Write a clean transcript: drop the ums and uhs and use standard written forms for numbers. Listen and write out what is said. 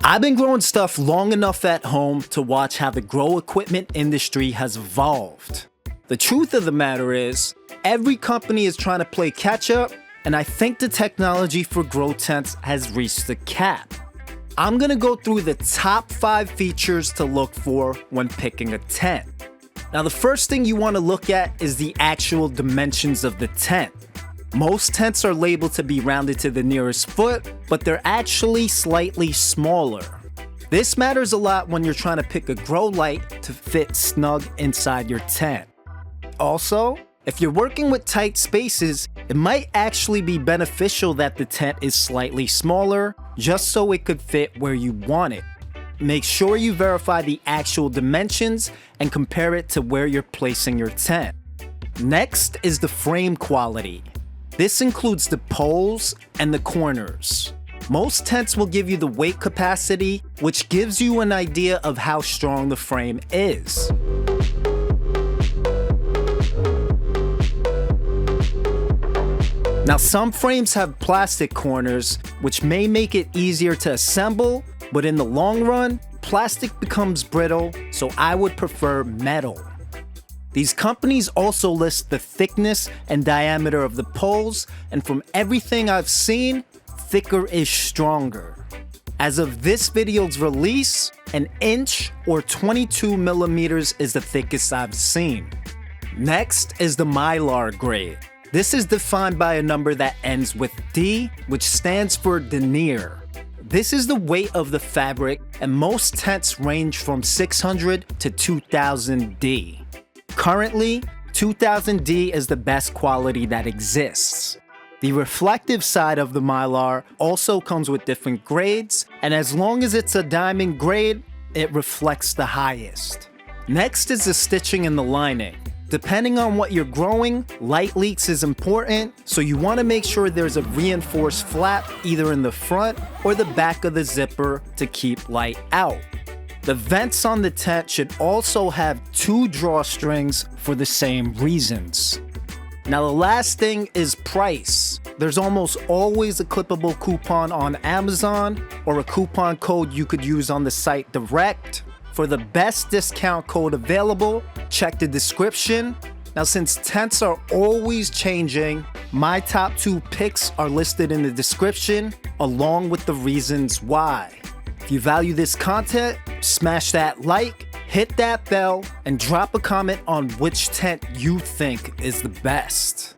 I've been growing stuff long enough at home to watch how the grow equipment industry has evolved. The truth of the matter is, every company is trying to play catch up, and I think the technology for grow tents has reached the cap. I'm gonna go through the top 5 features to look for when picking a tent. Now, the first thing you want to look at is the actual dimensions of the tent. Most tents are labeled to be rounded to the nearest foot, but they're actually slightly smaller. This matters a lot when you're trying to pick a grow light to fit snug inside your tent. Also, if you're working with tight spaces, it might actually be beneficial that the tent is slightly smaller, just so it could fit where you want it. Make sure you verify the actual dimensions and compare it to where you're placing your tent. Next is the frame quality. This includes the poles and the corners. Most tents will give you the weight capacity, which gives you an idea of how strong the frame is. Now, some frames have plastic corners, which may make it easier to assemble, but in the long run, plastic becomes brittle, so I would prefer metal. These companies also list the thickness and diameter of the poles, and from everything I've seen, thicker is stronger. As of this video's release, 1 inch or 22 millimeters is the thickest I've seen. Next is the Mylar Grade. This is defined by a number that ends with D, which stands for Denier. This is the weight of the fabric, and most tents range from 600 to 2000 D. Currently, 2000 D is the best quality that exists. The reflective side of the Mylar also comes with different grades, and as long as it's a diamond grade, it reflects the highest. Next is the stitching and the lining. Depending on what you're growing, light leaks is important, so you want to make sure there's a reinforced flap either in the front or the back of the zipper to keep light out. The vents on the tent should also have 2 drawstrings for the same reasons. Now, the last thing is price. There's almost always a clippable coupon on Amazon or a coupon code you could use on the site direct. For the best discount code available, check the description. Now, since tents are always changing, my top 2 picks are listed in the description, along with the reasons why. If you value this content, smash that like, hit that bell, and drop a comment on which tent you think is the best.